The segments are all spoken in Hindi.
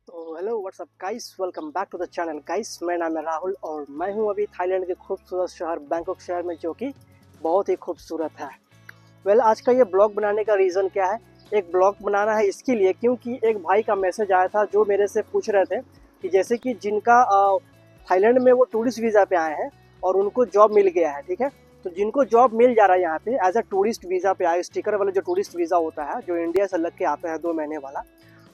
तो hello what's up guys, welcome back to the channel guys. मेरा नाम है राहुल और मैं हूं अभी थाईलैंड के खूबसूरत शहर बैंकॉक शहर में, जो कि बहुत ही खूबसूरत है। आज का ये ब्लॉग बनाने का रीज़न क्या है? एक ब्लॉग बनाना है इसके लिए क्योंकि एक भाई का मैसेज आया था जो मेरे से पूछ रहे थे कि जैसे कि जिनका थाईलैंड में वो टूरिस्ट वीज़ा पे आए हैं और उनको जॉब मिल गया है, ठीक है। तो जिनको जॉब मिल जा रहा है यहाँ पे एज अ टूरिस्ट वीज़ा पे आए, स्टिकर वाला जो टूरिस्ट वीज़ा होता है जो इंडिया से लग के आता है 2 महीने वाला,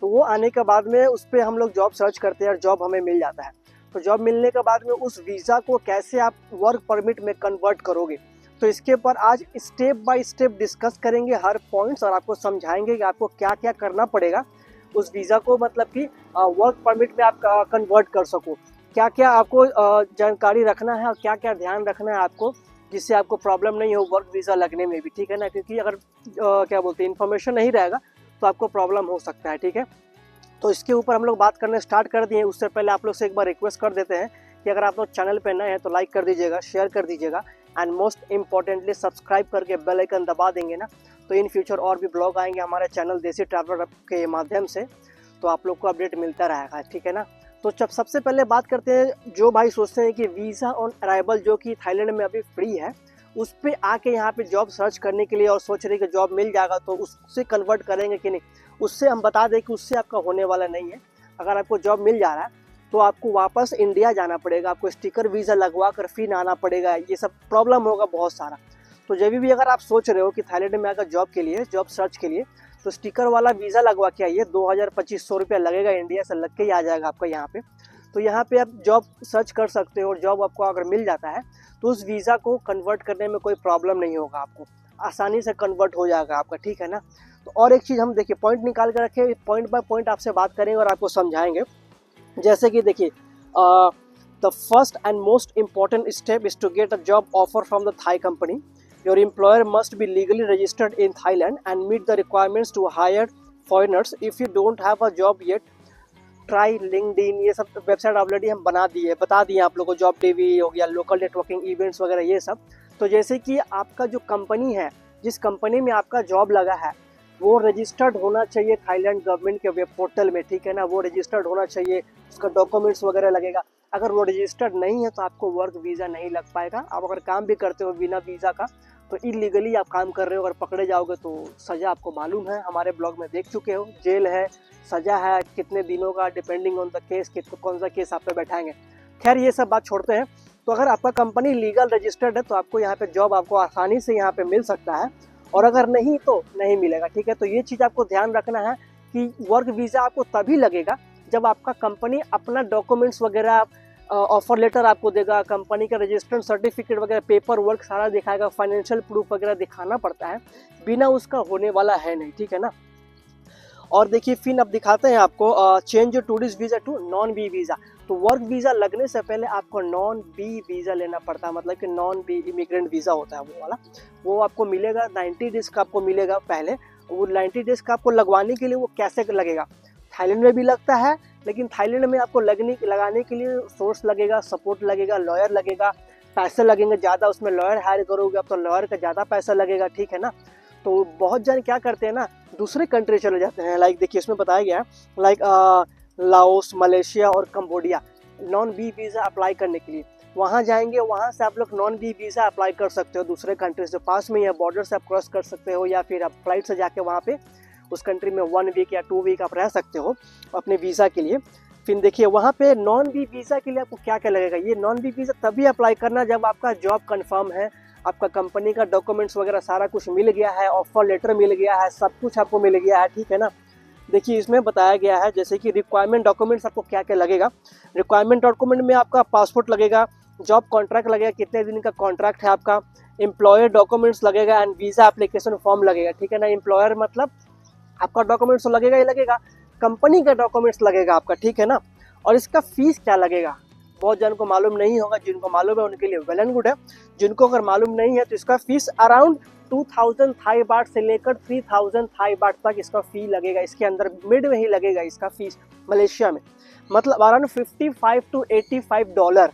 तो वो आने के बाद में उस पर हम लोग जॉब सर्च करते हैं और जॉब हमें मिल जाता है। तो जॉब मिलने के बाद में उस वीज़ा को कैसे आप वर्क परमिट में कन्वर्ट करोगे, तो इसके ऊपर आज स्टेप बाय स्टेप डिस्कस करेंगे हर पॉइंट्स, और आपको समझाएंगे कि आपको क्या क्या करना पड़ेगा उस वीज़ा को मतलब कि वर्क परमिट में आप कन्वर्ट कर सको। क्या क्या आपको जानकारी रखना है और क्या क्या ध्यान रखना है आपको, जिससे आपको प्रॉब्लम नहीं हो वर्क वीज़ा लगने में भी, ठीक है ना। क्योंकि अगर क्या बोलते हैं इन्फॉर्मेशन नहीं रहेगा तो आपको प्रॉब्लम हो सकता है, ठीक है। तो इसके ऊपर हम लोग बात करने स्टार्ट कर दिए। उससे पहले आप लोग से एक बार रिक्वेस्ट कर देते हैं कि अगर आप लोग चैनल पे नए हैं तो लाइक कर दीजिएगा, शेयर कर दीजिएगा एंड मोस्ट इम्पॉर्टेंटली सब्सक्राइब करके बेल आइकन दबा देंगे ना, तो इन फ्यूचर और भी ब्लॉग आएंगे हमारे चैनल देसी ट्रैवलर के माध्यम से, तो आप लोग को अपडेट मिलता रहेगा, ठीक है ना। तो जब सबसे पहले बात करते हैं, जो भाई सोचते हैं कि वीज़ा ऑन अराइवल जो कि थाईलैंड में अभी फ्री है, उस पर आके यहाँ पे जॉब सर्च करने के लिए और सोच रहे कि जॉब मिल जाएगा तो उससे कन्वर्ट करेंगे कि नहीं, उससे हम बता दें कि उससे आपका होने वाला नहीं है। अगर आपको जॉब मिल जा रहा है तो आपको वापस इंडिया जाना पड़ेगा, आपको स्टिकर वीज़ा लगवा कर फिर आना पड़ेगा, ये सब प्रॉब्लम होगा बहुत सारा। तो जब भी अगर आप सोच रहे हो कि थाईलैंड में आकर जॉब के लिए, जॉब सर्च के लिए, तो स्टिकर वाला वीज़ा लगवा के आइए। 2000-2500 रुपया लगेगा, इंडिया से लग के ही आ जाएगा आपका यहाँ पे। तो यहाँ पे आप जॉब सर्च कर सकते हो और जॉब आपको अगर मिल जाता है तो उस वीज़ा को कन्वर्ट करने में कोई प्रॉब्लम नहीं होगा, आपको आसानी से कन्वर्ट हो जाएगा आपका, ठीक है ना। तो और एक चीज़ हम देखिए पॉइंट निकाल कर रखे, पॉइंट बाय पॉइंट आपसे बात करेंगे और आपको समझाएंगे। जैसे कि देखिए, the first and most important step is to get a job offer from the Thai company. Your employer must be legally registered in Thailand and meet the requirements to hire foreigners. If you don't have a job yet, try LinkedIn, ये सब वेबसाइट ऑलरेडी हम बता दिए आप लोगों को। जॉब टीवी हो गया, लोकल नेटवर्किंग इवेंट्स वगैरह ये सब। तो जैसे कि आपका जो कंपनी है, जिस कंपनी में आपका जॉब लगा है, वो रजिस्टर्ड होना चाहिए थाईलैंड गवर्नमेंट के वेब पोर्टल में, ठीक है ना। वो रजिस्टर्ड होना चाहिए, उसका डॉक्यूमेंट्स वगैरह लगेगा। अगर वो रजिस्टर्ड नहीं है तो आपको वर्क वीज़ा नहीं लग पाएगा। आप अगर काम भी करते हो बिना वीज़ा का तो इलीगली आप काम कर रहे हो, अगर पकड़े जाओगे तो सज़ा आपको मालूम है, हमारे ब्लॉग में देख चुके हो, जेल है, सज़ा है कितने दिनों का, डिपेंडिंग ऑन द केस कि कौन सा केस आप पे बैठाएंगे। खैर ये सब बात छोड़ते हैं। तो अगर आपका कंपनी लीगल रजिस्टर्ड है तो आपको यहाँ पे जॉब आपको आसानी से यहाँ पे मिल सकता है, और अगर नहीं तो नहीं मिलेगा, ठीक है। तो ये चीज़ आपको ध्यान रखना है कि वर्क वीज़ा आपको तभी लगेगा जब आपका कंपनी अपना डॉक्यूमेंट्स वगैरह, ऑफर लेटर आपको देगा, कंपनी का रजिस्टर्ड सर्टिफिकेट वगैरह, पेपर वर्क सारा दिखाएगा, फाइनेंशियल प्रूफ वगैरह दिखाना पड़ता है। बिना उसका होने वाला है नहीं, ठीक है ना। और देखिए फिर अब दिखाते हैं आपको change tourist visa to non B visa. तो वर्क वीज़ा लगने से पहले आपको नॉन बी वीज़ा लेना पड़ता है, मतलब कि नॉन बी इमिग्रेंट वीज़ा होता है वो वाला। वो आपको मिलेगा 90 डेज़ का, आपको मिलेगा पहले। वो 90 डेज़ का आपको लगवाने के लिए वो कैसे लगेगा, थाईलैंड में भी लगता है, लेकिन थाईलैंड में आपको लगाने के लिए सोर्स लगेगा, सपोर्ट लगेगा, लॉयर लगेगा, पैसे लगेंगे ज़्यादा। उसमें लॉयर हायर करोगे अब तो लॉयर का ज़्यादा पैसा लगेगा, ठीक है ना। तो बहुत जन क्या करते हैं ना, दूसरे कंट्री चले जाते हैं। लाइक देखिए इसमें बताया गया है, लाइक लाओस, मलेशिया और Cambodia, non B visa apply करने के लिए वहाँ जाएंगे। वहाँ से आप लोग नॉन बी वीज़ा अप्लाई कर सकते हो दूसरे कंट्री से, पास में या बॉर्डर से आप क्रॉस कर सकते हो, या फिर आप फ्लाइट से जाके वहाँ पे उस कंट्री में 1 वीक या 2 वीक आप रह सकते हो अपने वीज़ा के लिए। फिर देखिए वहाँ पे नॉन बी वीज़ा के लिए आपको क्या क्या लगेगा। ये नॉन बी वीज़ा तभी अप्लाई करना जब आपका जॉब कंफर्म है, आपका कंपनी का डॉक्यूमेंट्स वगैरह सारा कुछ मिल गया है, ऑफर लेटर मिल गया है, सब कुछ आपको मिल गया है, ठीक है ना। देखिए इसमें बताया गया है जैसे कि रिक्वायरमेंट डॉक्यूमेंट्स आपको क्या क्या लगेगा। रिक्वायरमेंट डॉक्यूमेंट में आपका पासपोर्ट लगेगा, जॉब कॉन्ट्रैक्ट लगेगा, कितने दिन का कॉन्ट्रैक्ट है आपका, एम्प्लॉयर डॉक्यूमेंट्स लगेगा एंड वीज़ा एप्लीकेशन फॉर्म लगेगा, ठीक है ना। एम्प्लॉयर मतलब आपका डॉक्यूमेंट्स तो लगेगा ही लगेगा, कंपनी का डॉक्यूमेंट्स लगेगा आपका, ठीक है ना। और इसका फीस क्या लगेगा बहुत जन को मालूम नहीं होगा, जिनको मालूम है उनके लिए वेल एंड गुड है। जिनको अगर मालूम नहीं है तो इसका फीस अराउंड 2000 थाई बाट से लेकर 3000 थाई बाट तक इसका फी लगेगा। इसके अंदर मिड में ही लगेगा इसका फीस मलेशिया में, मतलब अराउंड 55 to 85 डॉलर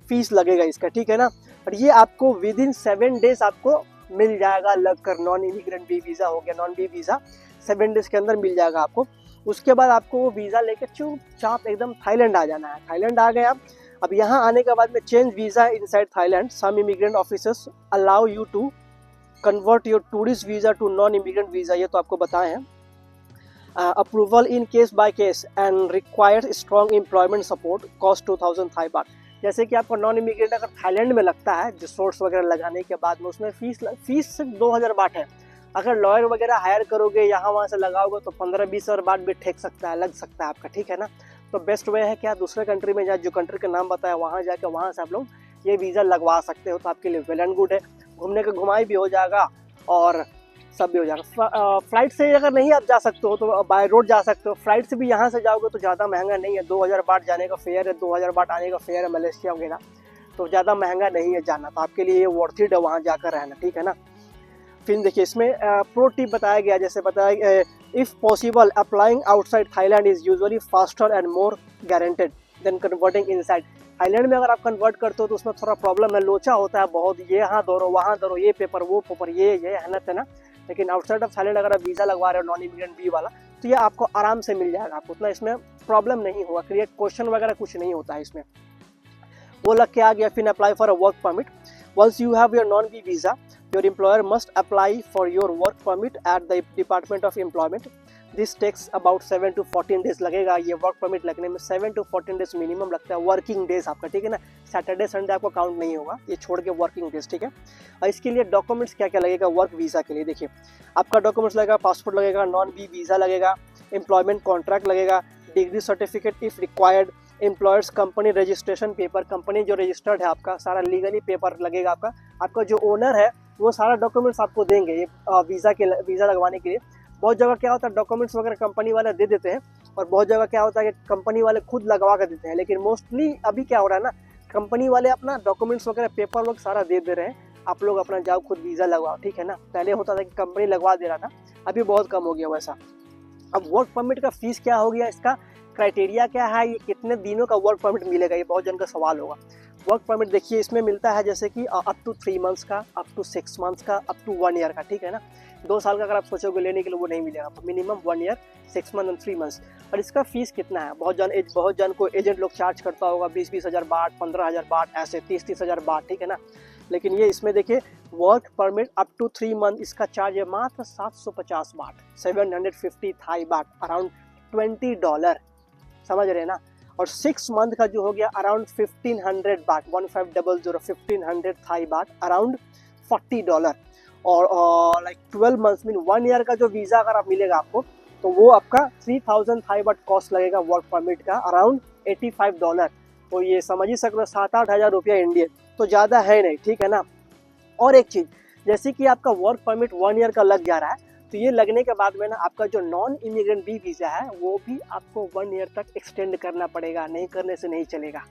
फीस लगेगा इसका, ठीक है ना। और ये आपको विद इन 7 डेज आपको मिल जाएगा लगकर। नॉन इमिग्रेंट बी वीज़ा हो गया, नॉन बी वीज़ा 7 डेज के अंदर मिल जाएगा आपको। उसके बाद आपको वो वीज़ा लेके चुपचाप एकदम थाईलैंड आ जाना है। थाईलैंड आ गए आप। अब यहाँ आने के बाद में change visa inside Thailand, some immigrant officers allow you to convert your tourist visa to non immigrant visa, ये तो आपको बताए हैं। Approval in case by case and required strong employment support, cost 2000 Thai baht. जैसे कि आपको नॉन इमिग्रेंट अगर थाईलैंड में लगता है रिसोर्ट्स वगैरह लगाने के बाद में, उसमें फीस सिर्फ 2000 बाट है। अगर लॉयर वगैरह हायर करोगे, यहाँ वहाँ से लगाओगे तो 15-20 हज़ार बाट भी ठेक सकता है, लग सकता है आपका, ठीक है ना। तो बेस्ट वे है क्या, दूसरे कंट्री में जाए, जो कंट्री का नाम बताया वहाँ जाके वहाँ से आप लोग ये वीज़ा लगवा सकते हो, तो आपके लिए वेल एंड गुड है। घूमने का घुमाई भी हो जाएगा और सब भी हो जाएगा। फ्लाइट से अगर नहीं आप जा सकते हो तो बाय रोड जा सकते हो। फ्लाइट से भी यहाँ से जाओगे तो ज़्यादा महंगा नहीं है, 2000 बाट जाने का फेयर है, 2000 बाट आने का फेयर है मलेशिया वगैरह, तो ज़्यादा महंगा नहीं है जाना, तो आपके लिए ये वर्थ इट है वहाँ जाकर रहना, ठीक है ना। फिर देखिए इसमें प्रो टिप बताया गया, जैसे बताया if possible applying outside Thailand is usually faster and more guaranteed than converting inside. Thailand में अगर आप कन्वर्ट करते हो तो उसमें थोड़ा प्रॉब्लम है, लोचा होता है बहुत, ये यहाँ दौड़ो वहाँ दौड़ो, ये पेपर वो पेपर, ये हनत है ना। लेकिन आउटसाइड ऑफ थाईलैंड अगर आप वीज़ा लगवा रहे हो नॉन इमिग्रेंट बी वाला, तो ये आपको आराम से मिल जाएगा, आपको उतना इसमें प्रॉब्लम नहीं होगा, क्रिएट क्वेश्चन वगैरह कुछ नहीं होता है इसमें। वो लग के आ गया। फिर apply for a work permit. Once you have your non B visa, your employer must apply for your work permit at the department of employment. This takes about 7 to 14 days लगेगा। ये वर्क परमिट लगने में 7 to 14 डेज मिनिमम लगता है, वर्किंग डेज आपका, ठीक है ना। सैटरडे संडे आपको काउंट नहीं होगा, ये छोड़ के वर्किंग डेज, ठीक है। और इसके लिए डॉक्यूमेंट्स क्या क्या लगेगा वर्क वीज़ा के लिए, देखिए आपका डॉक्यूमेंट्स लगेगा, पासपोर्ट लगेगा, नॉन बी वीज़ा लगेगा, एम्प्लॉयमेंट कॉन्ट्रैक्ट लगेगा, degree certificate if required, employers company registration paper, company जो रजिस्टर्ड है आपका, सारा लीगली पेपर लगेगा आपका। आपका जो ओनर है वो सारा डॉक्यूमेंट्स आपको देंगे ये वीज़ा लगवाने के लिए। बहुत जगह क्या होता है डॉक्यूमेंट्स वगैरह कंपनी वाले दे देते हैं, और बहुत जगह क्या होता है कि कंपनी वाले खुद लगवा कर देते हैं। लेकिन मोस्टली अभी क्या हो रहा है ना, कंपनी वाले अपना डॉक्यूमेंट्स वगैरह पेपर वर्क सारा दे दे रहे हैं, आप लोग अपना जाओ खुद वीज़ा लगवाओ, ठीक है ना। पहले होता था कि कंपनी लगवा दे रहा था, अभी बहुत कम हो गया वैसा। अब वर्क परमिट का फीस क्या हो गया, इसका क्राइटेरिया क्या है, ये कितने दिनों का वर्क परमिट मिलेगा, ये बहुत जन का सवाल होगा। वर्क परमिट देखिए इसमें मिलता है जैसे कि अप टू 3 मंथ्स का, अप टू 6 मंथ्स का, अप टू 1 ईयर का, ठीक है ना। 2 साल का अगर आप सोचोगे लेने के लिए वो नहीं मिलेगा, minimum 1 year, 6 month and 3 months. और इसका फीस कितना है, बहुत जन को एजेंट लोग चार्ज करता होगा 20-20 हज़ार बाट, 15,000 बाट, ऐसे 30-30 हज़ार बाट, ठीक है ना। लेकिन ये इसमें देखिए work permit up to 3 month, इसका चार्ज है मात्र 750 बाट, 750 थाई बाट, अराउंड $20, समझ रहे हैं ना। और 6 मंथ का जो हो गया अराउंड 1500 बाट, 1500 1500 थाई बाट, अराउंड $40। और लाइक 12 मंथ्स मीन 1 ईयर का जो वीज़ा अगर आप मिलेगा आपको, तो वो आपका 3000 थाई बाट कॉस्ट लगेगा वर्क परमिट का, अराउंड $85। तो ये समझ ही सकते हो 7-8 हज़ार रुपया इंडियन, तो ज़्यादा है नहीं, ठीक है ना। और एक चीज़, जैसे कि आपका वर्क परमिट 1 ईयर का लग जा रहा है, तो ये लगने के बाद में ना आपका जो नॉन इमिग्रेंट बी वीज़ा है वो भी आपको 1 ईयर तक एक्सटेंड करना पड़ेगा, नहीं करने से नहीं चलेगा।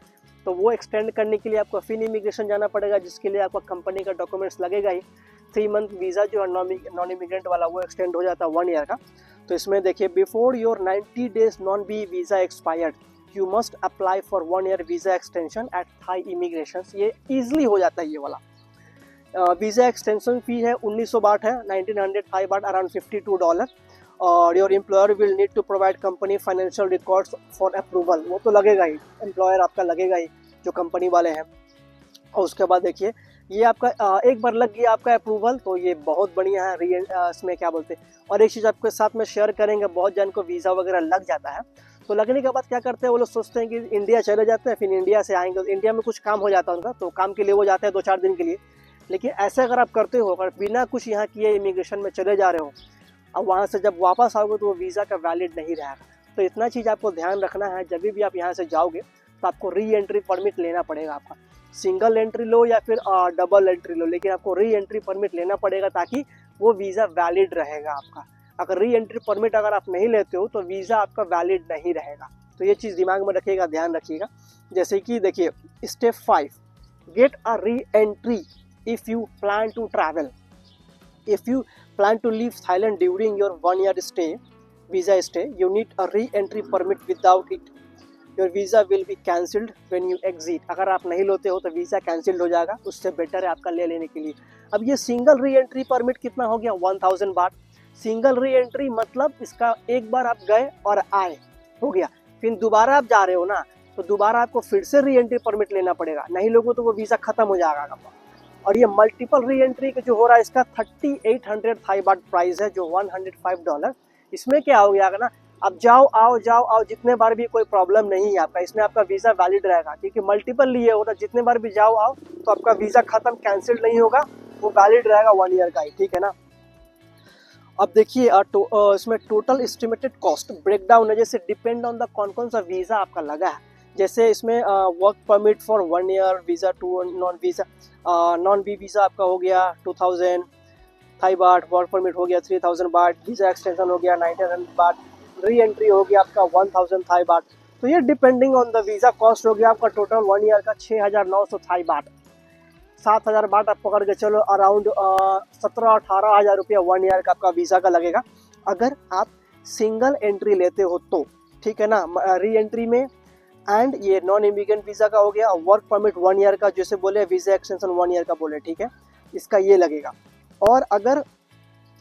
तो वो एक्सटेंड करने के लिए आपको फिर इमिग्रेशन जाना पड़ेगा, जिसके लिए आपका कंपनी का डॉक्यूमेंट्स लगेगा ही। 3 मंथ वीज़ा जो है नॉन इमिग्रेंट वाला वो एक्सटेंड हो जाता है 1 ईयर का। तो इसमें देखिए before your 90 days non B visa expired, you must apply for 1 year visa extension at Thai immigration. ये ईजिली हो जाता है ये वाला। वीज़ा एक्सटेंशन फी है 1900 बाट है, 1900 थाई बाट, अराउंड $52। और your employer will need to provide company financial records for approval, वो तो लगेगा ही, एम्प्लॉयर आपका लगेगा ही जो कंपनी वाले हैं। और उसके बाद देखिए ये आपका एक बार लग गया आपका अप्रूवल, तो ये बहुत बढ़िया है। इसमें क्या बोलते हैं, और एक चीज़ आपके साथ में शेयर करेंगे, बहुत जन को वीज़ा वगैरह लग जाता है, तो लगने के बाद क्या करते हैं वो लोग सोचते हैं कि इंडिया चले जाते हैं, फिर इंडिया से आएंगे, तो इंडिया में कुछ काम हो जाता है उनका, तो काम के लिए वो जाते हैं 2-4 दिन के लिए। लेकिन ऐसे अगर आप करते हो, अगर बिना कुछ यहाँ किए इमिग्रेशन में चले जा रहे हो, अब वहाँ से जब वापस आओगे तो वो वीज़ा का वैलिड नहीं रहेगा। तो इतना चीज़ आपको ध्यान रखना है, जब भी आप यहाँ से जाओगे तो आपको री एंट्री परमिट लेना पड़ेगा आपका। सिंगल एंट्री लो या फिर डबल एंट्री लो, लेकिन आपको री एंट्री परमिट लेना पड़ेगा, ताकि वो वीज़ा वैलिड रहेगा आपका। अगर री एंट्री परमिट अगर आप नहीं लेते हो तो वीज़ा आपका वैलिड नहीं रहेगा। तो ये चीज़ दिमाग में रखिएगा, ध्यान रखिएगा। जैसे कि देखिए step 5, get a re entry if you plan to travel. If you plan to leave Thailand during your 1 year visa stay, you need a re-entry permit. Without it, your visa will be cancelled when you exit. अगर आप नहीं लेते हो तो वीज़ा कैंसिल हो जाएगा, उससे बेटर है आपका ले लेने के लिए। अब ये सिंगल री एंट्री परमिट कितना हो गया, 1000 बाट। सिंगल री एंट्री मतलब इसका एक बार आप गए और आए, हो गया, फिर दोबारा आप जा रहे हो ना, तो दोबारा आपको फिर से री एंट्री परमिट लेना पड़ेगा, नहीं लोगों तो वो वीज़ा खत्म हो जाएगा आपका। और ये मल्टीपल री एंट्री का जो हो रहा है इसका 3800 थाई बाट प्राइस है, जो $105। इसमें क्या हो गया ना, अब जाओ आओ जितने बार भी कोई प्रॉब्लम नहीं है आपका, इसमें आपका वीज़ा वैलिड रहेगा, क्योंकि मल्टीपल लिए हो तो जितने बार भी जाओ आओ तो आपका वीज़ा खत्म कैंसिल नहीं होगा, वो वैलिड रहेगा 1 ईयर का ही, ठीक है ना। अब देखिए इसमें टोटल एस्टिमेटेड कॉस्ट ब्रेकडाउन है, जैसे डिपेंड ऑन द कौन सा वीज़ा आपका लगा है। जैसे इसमें work permit for 1 year, visa to non B visa आपका हो गया 2000 थाई बाट, वर्क परमिट हो गया 3000 बाट, वीज़ा एक्सटेंशन हो गया 1900 बाट, री एंट्री हो गया आपका 1000 थाई बाट। तो ये depending on the visa cost हो गया आपका टोटल 1 ईयर का 6900 थाई बाट, 7000 बाट आप पकड़ के चलो, अराउंड 17-18 हज़ार रुपया 1 ईयर का आपका वीज़ा का लगेगा, अगर आप सिंगल एंट्री लेते हो तो, ठीक है ना। री एंट्री में एंड ये नॉन इमिग्रेंट वीज़ा का हो गया, वर्क परमिट 1 ईयर का जैसे बोले, वीज़ा एक्सटेंशन 1 ईयर का बोले, ठीक है, इसका ये लगेगा। और अगर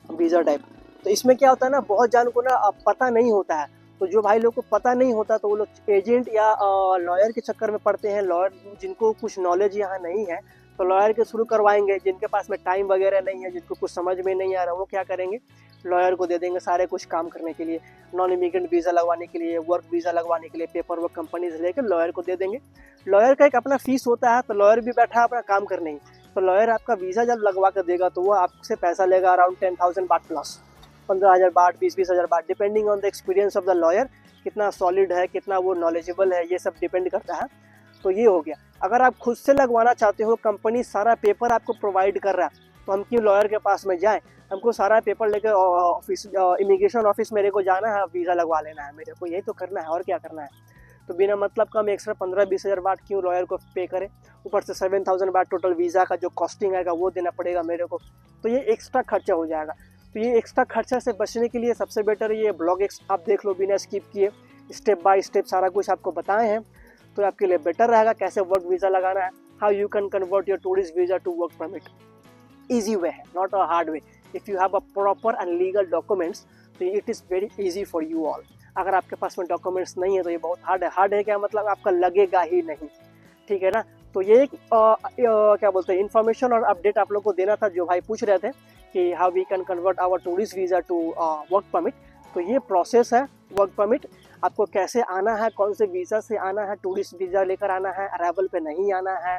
वीज़ा टाइप, तो इसमें क्या होता है ना, बहुत जन को ना पता नहीं होता है, तो जो भाई लोग को पता नहीं होता तो वो लोग एजेंट या लॉयर के चक्कर में पड़ते हैं। लॉयर जिनको कुछ नॉलेज यहाँ नहीं है तो लॉयर के थ्रू करवाएंगे, जिनके पास में टाइम वगैरह नहीं है, जिनको कुछ समझ में नहीं आ रहा, वो क्या करेंगे, लॉयर को दे देंगे सारे कुछ काम करने के लिए, नॉन इमिग्रेंट वीज़ा लगवाने के लिए, वर्क वीज़ा लगवाने के लिए, पेपर वर्क कंपनी से लेकर लॉयर को दे देंगे। लॉयर का एक अपना फीस होता है, तो लॉयर भी बैठा है अपना काम करने ही, तो लॉयर आपका वीज़ा जब लगवा कर देगा तो वो आपसे पैसा लेगा अराउंड 10,000 बाट प्लस, 15,000 बाट, 20,000 बाट, depending on the experience of the lawyer, कितना सॉलिड है, कितना वो नॉलेजेबल है, ये सब डिपेंड करता है। तो ये हो गया। अगर आप खुद से लगवाना चाहते हो, कंपनी सारा पेपर आपको प्रोवाइड कर रहा है, तो हम क्यों लॉयर के पास में जाएं, हमको सारा पेपर लेकर ऑफिस, इमिग्रेशन ऑफिस मेरे को जाना है, वीज़ा लगवा लेना है, मेरे को यही तो करना है, और क्या करना है। तो बिना मतलब का हम एक्स्ट्रा 15-20 हज़ार बाट क्यों लॉयर को पे करें, ऊपर से 7,000 बाट टोटल वीज़ा का जो कॉस्टिंग आएगा वो देना पड़ेगा मेरे को, तो ये एक्स्ट्रा खर्चा हो जाएगा। तो ये एक्स्ट्रा खर्चा से बचने के लिए सबसे बेटर ये ब्लॉग आप देख लो बिना स्किप किए, स्टेप बाय स्टेप सारा कुछ आपको बताए हैं, तो आपके लिए बेटर रहेगा कैसे वर्क वीज़ा लगाना है, how you can convert your tourist visa to work permit. Easy way है, not a hard way. If you have a proper and legal documents तो it is very easy for you all. अगर आपके पास में डॉक्यूमेंट्स नहीं है तो ये बहुत हार्ड है। हार्ड है क्या मतलब, आपका लगेगा ही नहीं, ठीक है ना। तो ये एक क्या बोलते हैं, इन्फॉर्मेशन और अपडेट आप लोग को देना था, जो भाई पूछ रहे थे कि how we can convert our tourist visa to work permit. तो ये प्रोसेस है वर्क परमिट, आपको कैसे आना है, कौन से वीज़ा से आना है, टूरिस्ट वीज़ा लेकर आना है, अराइवल पे नहीं आना है,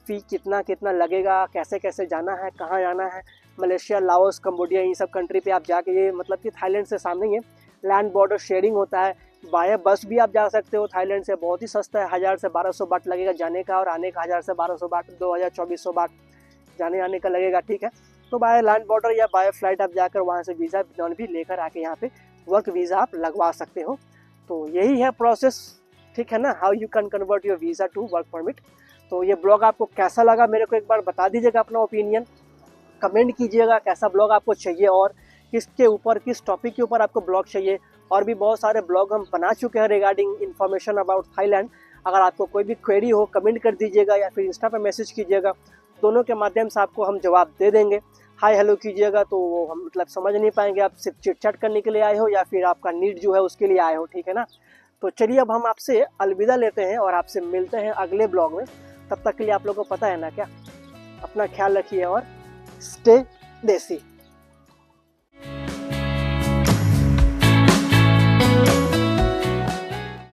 फ़ी कितना कितना लगेगा, कैसे कैसे जाना है, कहाँ जाना है, मलेशिया, लाओस, कंबोडिया, इन सब कंट्री पे आप जाके, ये मतलब कि थाईलैंड से सामने ही है, लैंड बॉर्डर शेयरिंग होता है, बाय बस भी आप जा सकते हो थाईलैंड से, बहुत ही सस्ता है, 1000 से 1200 बाट लगेगा जाने का, और आने का 1000 से 1200 बाट, 2400 बाट जाने आने का लगेगा, ठीक है। तो बाय लैंड बॉर्डर या बाय फ्लाइट आप जाकर वहाँ से वीज़ा नॉन भी लेकर आके यहाँ पे वर्क वीज़ा आप लगवा सकते हो। तो यही है प्रोसेस, ठीक है ना, how you can convert your visa to work permit. तो ये ब्लॉग आपको कैसा लगा मेरे को एक बार बता दीजिएगा, अपना ओपिनियन कमेंट कीजिएगा, कैसा ब्लॉग आपको चाहिए और किसके ऊपर, किस टॉपिक के ऊपर आपको ब्लॉग चाहिए। और भी बहुत सारे ब्लॉग हम बना चुके हैं रिगार्डिंग इन्फॉर्मेशन अबाउट थाईलैंड। अगर आपको कोई भी क्वेरी हो कमेंट कर दीजिएगा या फिर इंस्टा पर मैसेज कीजिएगा, दोनों के माध्यम से आपको हम जवाब दे देंगे। हाय हेलो कीजिएगा तो हम मतलब समझ नहीं पाएंगे आप सिर्फ चिट चैट करने के लिए आए हो या फिर आपका नीड जो है उसके लिए आए हो, ठीक है ना। तो चलिए अब हम आपसे अलविदा लेते हैं और आपसे मिलते हैं अगले ब्लॉग में। तब तक के लिए आप लोगों को पता है ना क्या, अपना ख्याल रखिए और स्टे देसी।